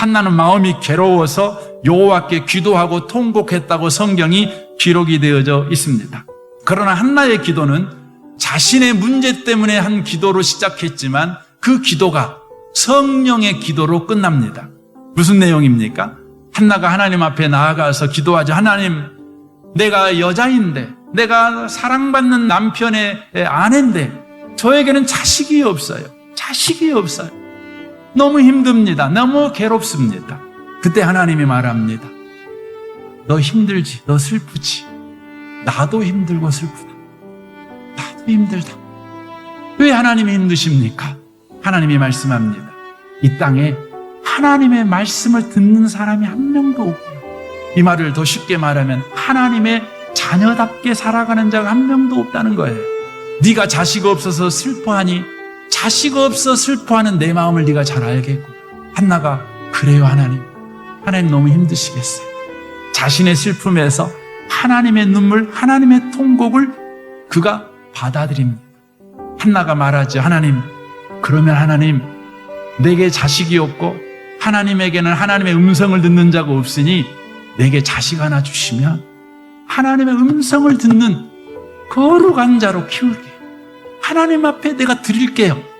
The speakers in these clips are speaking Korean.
한나는 마음이 괴로워서 여호와께 기도하고 통곡했다고 성경이 기록이 되어져 있습니다. 그러나 한나의 기도는 자신의 문제 때문에 한 기도로 시작했지만 그 기도가 성령의 기도로 끝납니다. 무슨 내용입니까? 한나가 하나님 앞에 나아가서 기도하죠. 하나님, 내가 여자인데, 내가 사랑받는 남편의 아내인데 저에게는 자식이 없어요. 자식이 없어요. 너무 힘듭니다. 너무 괴롭습니다. 그때 하나님이 말합니다. 너 힘들지? 너 슬프지? 나도 힘들고 슬프다. 나도 힘들다. 왜 하나님이 힘드십니까? 하나님이 말씀합니다. 이 땅에 하나님의 말씀을 듣는 사람이 한 명도 없고요. 이 말을 더 쉽게 말하면 하나님의 자녀답게 살아가는 자가 한 명도 없다는 거예요. 네가 자식 없어서 슬퍼하니 자식 없어 슬퍼하는 내 마음을 네가 잘 알겠고. 한나가 그래요 하나님. 하나님 너무 힘드시겠어요. 자신의 슬픔에서 하나님의 눈물, 하나님의 통곡을 그가 받아들입니다. 한나가 말하죠. 하나님, 그러면 하나님, 내게 자식이 없고 하나님에게는 하나님의 음성을 듣는 자가 없으니 내게 자식 하나 주시면 하나님의 음성을 듣는 거룩한 자로 키울게요. 하나님 앞에 내가 드릴게요.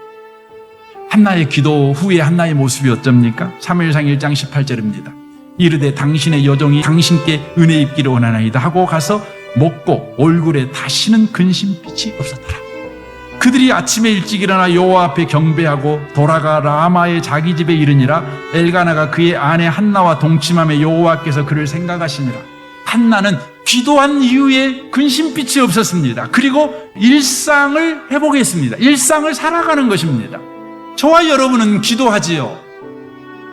한나의 기도 후에 한나의 모습이 어쩝니까? 사무엘상 1장 18절입니다. 이르되 당신의 여종이 당신께 은혜 입기를 원하나이다 하고 가서 먹고 얼굴에 다시는 근심빛이 없었더라. 그들이 아침에 일찍 일어나 여호와 앞에 경배하고 돌아가 라마의 자기 집에 이르니라. 엘가나가 그의 아내 한나와 동침하며 여호와께서 그를 생각하시니라. 한나는 기도한 이후에 근심빛이 없었습니다. 그리고 일상을 회복했습니다. 일상을 살아가는 것입니다. 저와 여러분은 기도하지요.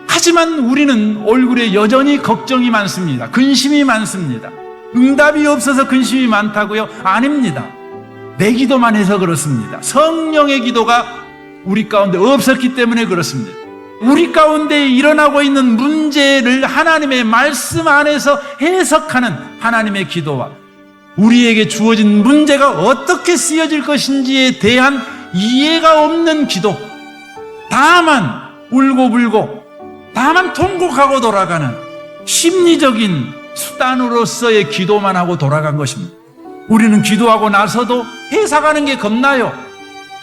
하지만 우리는 얼굴에 여전히 걱정이 많습니다. 근심이 많습니다. 응답이 없어서 근심이 많다고요? 아닙니다. 내 기도만 해서 그렇습니다. 성령의 기도가 우리 가운데 없었기 때문에 그렇습니다. 우리 가운데 일어나고 있는 문제를 하나님의 말씀 안에서 해석하는 하나님의 기도와 우리에게 주어진 문제가 어떻게 쓰여질 것인지에 대한 이해가 없는 기도, 다만 울고불고 다만 통곡하고 돌아가는 심리적인 수단으로서의 기도만 하고 돌아간 것입니다. 우리는 기도하고 나서도 회사가는 게 겁나요.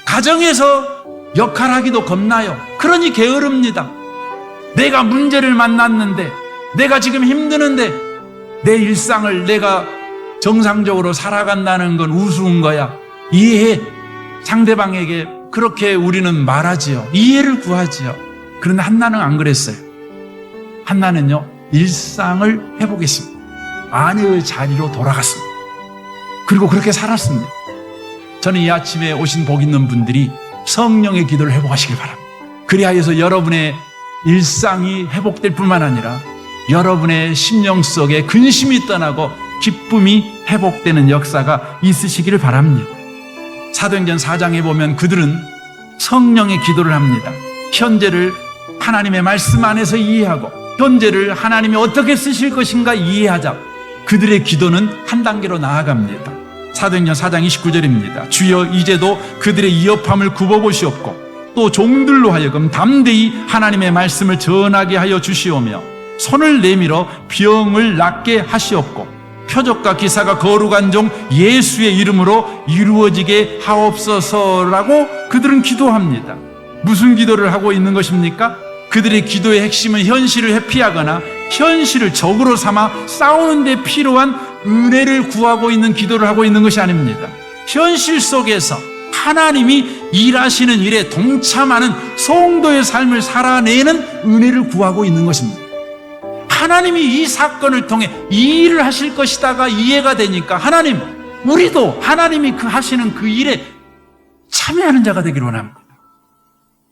가정에서 역할하기도 겁나요. 그러니 게으릅니다. 내가 문제를 만났는데, 내가 지금 힘드는데 내 일상을 내가 정상적으로 살아간다는 건 우스운 거야. 이해해. 상대방에게 그렇게 우리는 말하지요. 이해를 구하지요. 그런데 한나는 안 그랬어요. 한나는요, 일상을 회복했습니다. 아내의 자리로 돌아갔습니다. 그리고 그렇게 살았습니다. 저는 이 아침에 오신 복 있는 분들이 성령의 기도를 회복하시길 바랍니다. 그리하여서 여러분의 일상이 회복될 뿐만 아니라 여러분의 심령 속에 근심이 떠나고 기쁨이 회복되는 역사가 있으시기를 바랍니다. 사도행전 4장에 보면 그들은 성령의 기도를 합니다. 현재를 하나님의 말씀 안에서 이해하고 현재를 하나님이 어떻게 쓰실 것인가 이해하자. 그들의 기도는 한 단계로 나아갑니다. 사도행전 4장 29절입니다. 주여 이제도 그들의 이업함을 굽어보시옵고 또 종들로 하여금 담대히 하나님의 말씀을 전하게 하여 주시오며 손을 내밀어 병을 낫게 하시옵고 표적과 기사가 거룩한 종 예수의 이름으로 이루어지게 하옵소서라고 그들은 기도합니다. 무슨 기도를 하고 있는 것입니까? 그들의 기도의 핵심은 현실을 회피하거나 현실을 적으로 삼아 싸우는 데 필요한 은혜를 구하고 있는 기도를 하고 있는 것이 아닙니다. 현실 속에서 하나님이 일하시는 일에 동참하는 성도의 삶을 살아내는 은혜를 구하고 있는 것입니다. 하나님이 이 사건을 통해 이 일을 하실 것이다가 이해가 되니까 하나님, 우리도 하나님이 하시는 그 일에 참여하는 자가 되기를 원합니다.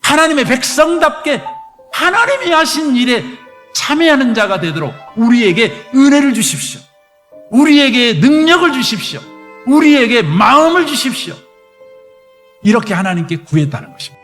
하나님의 백성답게 하나님이 하신 일에 참여하는 자가 되도록 우리에게 은혜를 주십시오. 우리에게 능력을 주십시오. 우리에게 마음을 주십시오. 이렇게 하나님께 구했다는 것입니다.